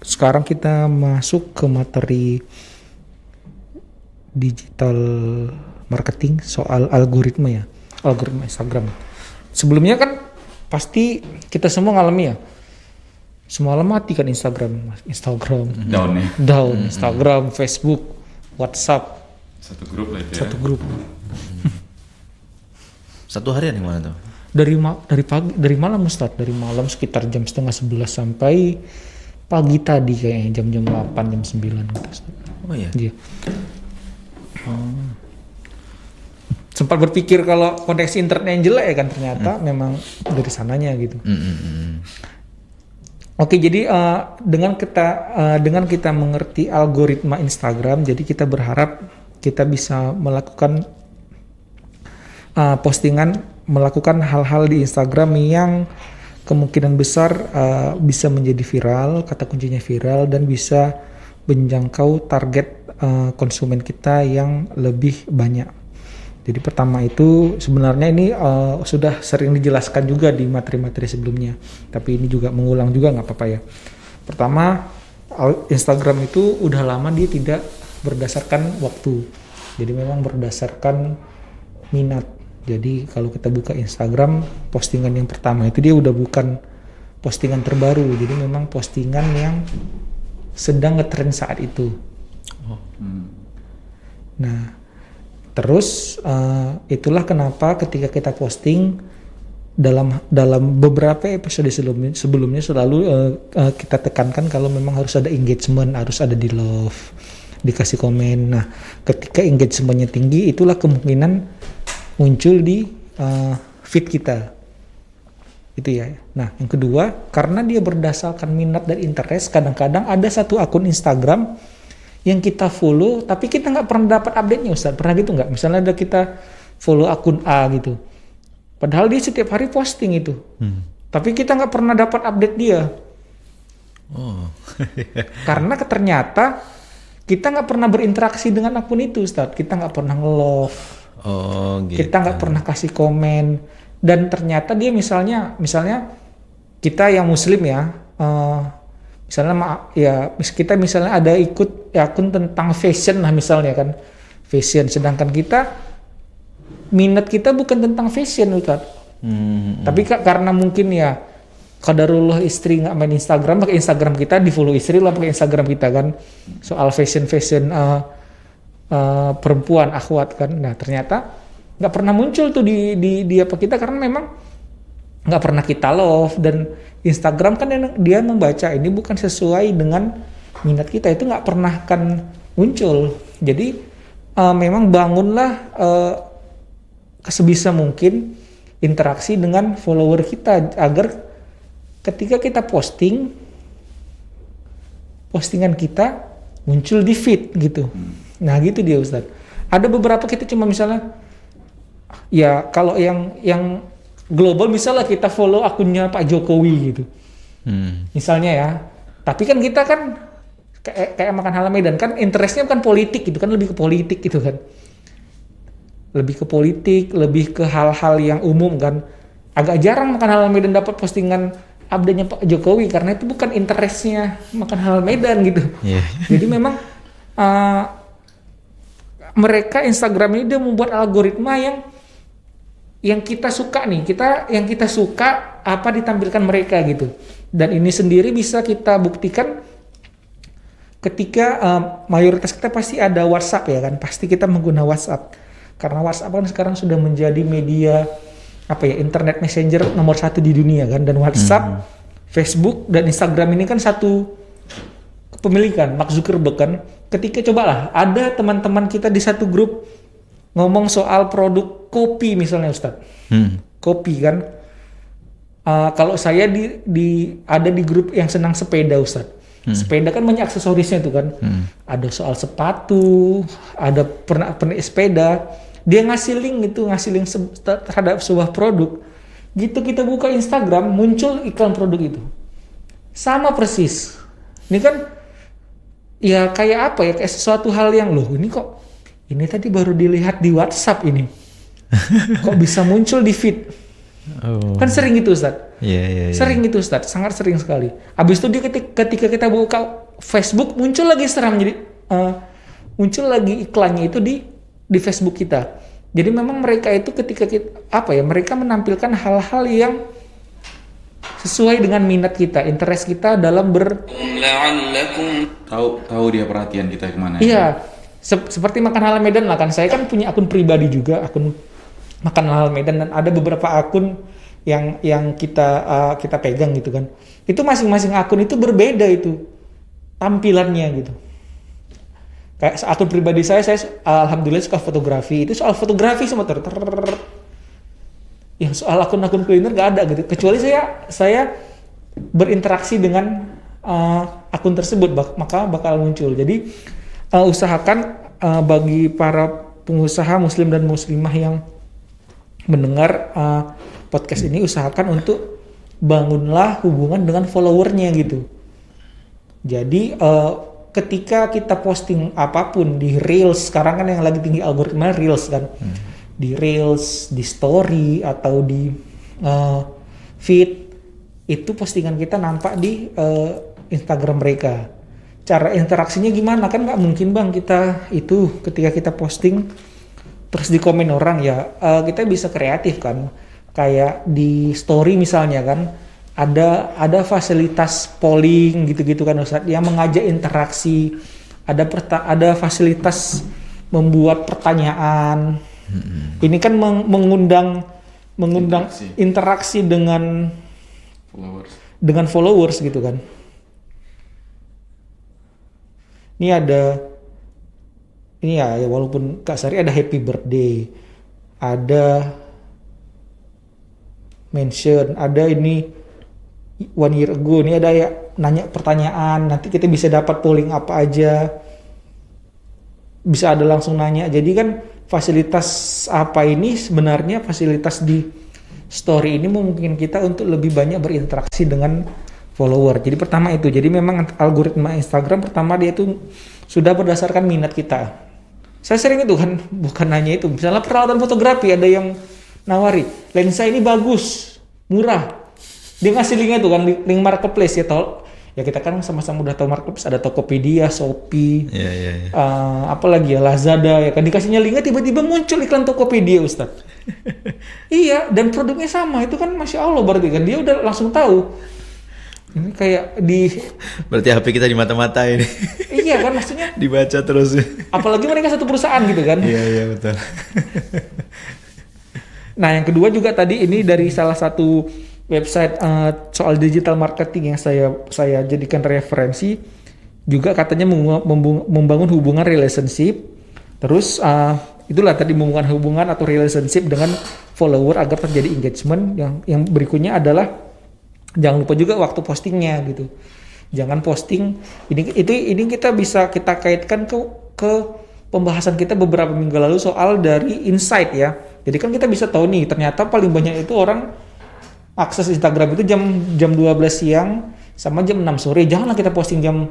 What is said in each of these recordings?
sekarang kita masuk ke materi digital marketing soal algoritma ya, algoritma Instagram. Sebelumnya kan pasti kita semua ngalami ya, semalam mati kan Instagram Down ya. Instagram, Facebook, WhatsApp, Satu grup lah itu ya. satu grup. Satu harian yang mana tuh? Dari malam Ustaz, dari malam sekitar jam 10:30 sampai pagi tadi kayaknya jam 8 jam 9 gitu Ustaz. Oh iya. Iya. Sempat berpikir kalau koneksi internetnya jelek ya kan, ternyata memang dari sananya gitu. Oke, jadi dengan kita mengerti algoritma Instagram, jadi kita berharap kita bisa melakukan melakukan hal-hal di Instagram yang kemungkinan besar bisa menjadi viral, kata kuncinya viral, dan bisa menjangkau target konsumen kita yang lebih banyak. Jadi pertama itu sebenarnya ini sudah sering dijelaskan juga di materi-materi sebelumnya, tapi ini juga mengulang juga nggak apa-apa ya. Pertama, Instagram itu udah lama dia tidak berdasarkan waktu, jadi memang berdasarkan minat. Jadi kalau kita buka Instagram, postingan yang pertama itu dia udah bukan postingan terbaru, jadi memang postingan yang sedang ngetrend saat itu. Nah, terus itulah kenapa ketika kita posting dalam beberapa episode sebelumnya selalu kita tekankan kalau memang harus ada engagement, harus ada di love, dikasih komen. Nah, ketika engagementnya tinggi, itulah kemungkinan muncul di feed kita. Itu ya. Nah, yang kedua, karena dia berdasarkan minat dan interest, kadang-kadang ada satu akun Instagram yang kita follow, tapi kita nggak pernah dapat update-nya, Ustaz. Pernah gitu nggak? Misalnya ada kita follow akun A gitu, padahal dia setiap hari posting itu, tapi kita nggak pernah dapat update dia. Karena ternyata kita nggak pernah berinteraksi dengan akun itu, Ustaz. Kita nggak pernah nge-love, Gitu. kita nggak pernah kasih komen, dan ternyata dia misalnya kita yang Muslim ya. Misalnya kita misalnya ada ikut akun tentang fashion lah misalnya kan, fashion, sedangkan kita minat kita bukan tentang fashion Ustaz. Tapi karena mungkin ya qadarullah istri nggak main Instagram, pakai Instagram kita, di follow istri lah pakai Instagram kita kan, soal fashion perempuan akhwat kan. Nah ternyata nggak pernah muncul tuh di apa kita, karena memang nggak pernah kita love, dan Instagram kan dia membaca ini bukan sesuai dengan minat kita, itu nggak pernah kan muncul. Jadi memang bangunlah sebisa mungkin interaksi dengan follower kita agar ketika kita postingan kita muncul di feed gitu. Nah gitu dia Ustadz. Ada beberapa kita cuma misalnya ya kalau yang global misalnya kita follow akunnya Pak Jokowi gitu, misalnya ya. Tapi kan kita kan kayak makan halal Medan kan interestnya bukan politik gitu kan, lebih ke politik gitu kan, lebih ke politik, lebih ke hal-hal yang umum kan. Agak jarang makan halal Medan dapat postingan update-nya Pak Jokowi karena itu bukan interestnya makan halal Medan gitu. Jadi memang mereka Instagram ini dia membuat algoritma yang kita suka nih, yang kita suka apa ditampilkan mereka gitu. Dan ini sendiri bisa kita buktikan ketika mayoritas kita pasti ada WhatsApp ya kan, pasti kita menggunakan WhatsApp. Karena WhatsApp kan sekarang sudah menjadi media internet messenger nomor 1 di dunia kan, dan WhatsApp, Facebook dan Instagram ini kan satu kepemilikan Mark Zuckerberg kan. Ketika cobalah ada teman-teman kita di satu grup ngomong soal produk kopi misalnya Ustadz, kopi kan, kalau saya ada di grup yang senang sepeda Ustadz, sepeda kan banyak aksesorisnya tuh kan, ada soal sepatu, ada pernah sepeda, dia ngasih link terhadap sebuah produk, gitu kita buka Instagram muncul iklan produk itu, sama persis, ini kan ya kayak kayak sesuatu hal yang loh ini tadi baru dilihat di WhatsApp ini. Kok bisa muncul di feed? Oh. Kan sering gitu Ustaz. Iya. Sering itu Ustaz, sangat sering sekali. Habis itu dia ketika kita buka Facebook muncul lagi seram, jadi muncul lagi iklannya itu di Facebook kita. Jadi memang mereka itu ketika mereka menampilkan hal-hal yang sesuai dengan minat kita, interest kita dalam Tahu dia perhatian kita kemana. Iya, seperti makan halal Medan lah kan. Saya kan punya akun pribadi juga, akun makan halal Medan, dan ada beberapa akun yang kita pegang gitu kan. Itu masing-masing akun itu berbeda itu tampilannya gitu. Kayak akun pribadi saya alhamdulillah suka fotografi. Itu soal fotografi semua Yang soal akun-akun kuliner gak ada gitu. Kecuali saya berinteraksi dengan akun tersebut, maka bakal muncul. Jadi usahakan bagi para pengusaha muslim dan muslimah yang mendengar podcast ini, usahakan untuk bangunlah hubungan dengan followernya gitu. Jadi ketika kita posting apapun di Reels, sekarang kan yang lagi tinggi algoritma Reels kan, di Reels, di Story atau di feed, itu postingan kita nampak di Instagram mereka. Cara interaksinya gimana? Kan nggak mungkin Bang kita itu ketika kita posting terus di komen orang ya, kita bisa kreatif kan. Kayak di Story misalnya kan, ada fasilitas polling gitu-gitu kan Ustadz, yang mengajak interaksi, ada fasilitas membuat pertanyaan. Ini kan mengundang interaksi dengan followers gitu kan. Ini ya walaupun Kak Sari ada happy birthday, ada mention, ada ini 1 year ago, ini ada ya nanya pertanyaan, nanti kita bisa dapat polling apa aja, bisa ada langsung nanya. Jadi kan fasilitas apa ini sebenarnya, fasilitas di Story ini memungkinkan kita untuk lebih banyak berinteraksi dengan follower. Jadi pertama itu, jadi memang algoritma Instagram pertama dia itu sudah berdasarkan minat kita. Saya sering itu kan, bukan hanya itu, misalnya peralatan fotografi ada yang nawari, lensa ini bagus, murah, dia ngasih linknya tuh kan, link marketplace ya, ya kita kan sama-sama udah tahu marketplace, ada Tokopedia, Shopee, apalagi ya Lazada ya kan, dikasihnya linknya tiba-tiba muncul iklan Tokopedia Ustadz. Iya, dan produknya sama, itu kan Masya Allah, berarti kan dia udah langsung tahu. Ini kayak berarti HP kita di mata-mata ini. Iya kan, maksudnya dibaca terus. Apalagi mereka satu perusahaan gitu kan. Iya betul. Nah yang kedua juga tadi ini dari salah satu website soal digital marketing yang saya jadikan referensi, juga katanya membangun hubungan relationship. Terus itulah tadi, membangun hubungan atau relationship dengan follower agar terjadi engagement. Yang berikutnya adalah jangan lupa juga waktu postingnya gitu. Jangan posting ini kita bisa kita kaitkan ke pembahasan kita beberapa minggu lalu soal dari insight ya. Jadi kan kita bisa tahu nih, ternyata paling banyak itu orang akses Instagram itu jam 12 siang sama jam 6 sore. Janganlah kita posting jam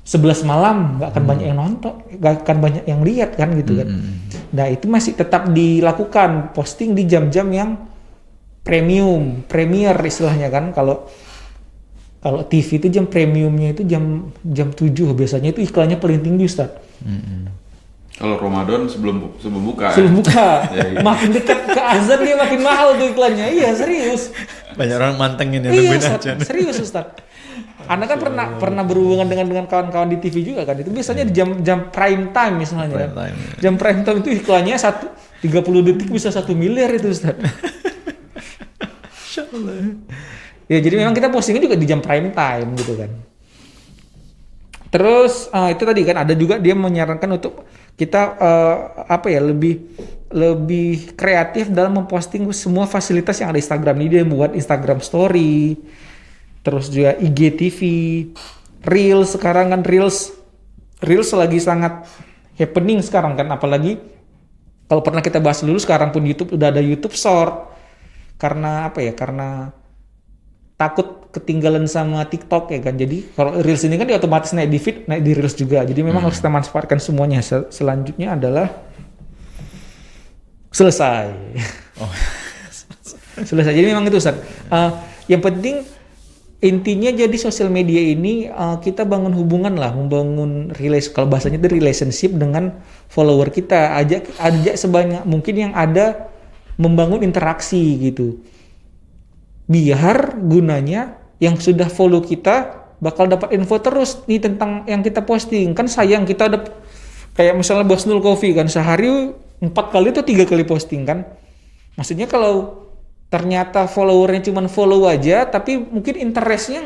11 malam, nggak akan banyak yang nonton, nggak akan banyak yang lihat kan gitu kan. Nah itu masih tetap dilakukan, posting di jam-jam yang premier istilahnya kan. Kalau TV itu jam premiumnya itu jam 7 biasanya, itu iklannya paling tinggi Ustaz. Kalau Ramadan sebelum buka. Ya. Makin dekat ke azan dia makin mahal tuh iklannya. Iya serius. Banyak orang mantengin ya, iya, nungguin aja. Serius Ustaz. Anda kan pernah berhubungan dengan kawan-kawan di TV juga kan. Itu biasanya di jam prime time misalnya kan. Jam prime time itu iklannya 30 detik bisa 1 miliar itu Ustaz. Ya jadi memang kita postingnya juga di jam prime time gitu kan. Terus itu tadi kan ada juga dia menyarankan untuk kita lebih kreatif dalam memposting semua fasilitas yang ada di Instagram. Ini dia membuat Instagram Story, terus juga IGTV, Reels. Sekarang kan Reels lagi sangat happening sekarang kan, apalagi kalau pernah kita bahas dulu, sekarang pun YouTube udah ada YouTube Short. Karena karena takut ketinggalan sama TikTok ya kan. Jadi kalau Reels ini kan dia otomatis naik di feed, naik di Reels juga. Jadi memang harus kita manfaatkan semuanya. Selanjutnya adalah selesai. Selesai. Jadi memang itu Ustaz. Yang penting intinya jadi sosial media ini kita bangun hubungan lah, membangun kalau bahasanya itu relationship dengan follower kita. Ajak sebanyak mungkin yang ada, membangun interaksi gitu. Biar gunanya yang sudah follow kita bakal dapat info terus nih tentang yang kita posting. Kan sayang kita ada kayak misalnya Bosnul Coffee kan sehari 4 kali atau 3 kali posting kan. Maksudnya kalau ternyata followernya cuma follow aja tapi mungkin interestnya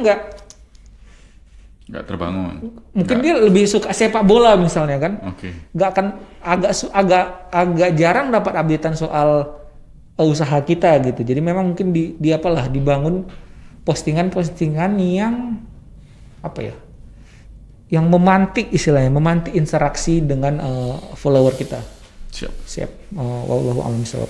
nggak terbangun. Mungkin dia lebih suka sepak bola misalnya kan. Oke. Nggak akan agak jarang dapat updatean soal usaha kita gitu. Jadi memang mungkin dibangun postingan-postingan yang yang memantik interaksi dengan follower kita. Siap. Wallahu a'lam bishawab.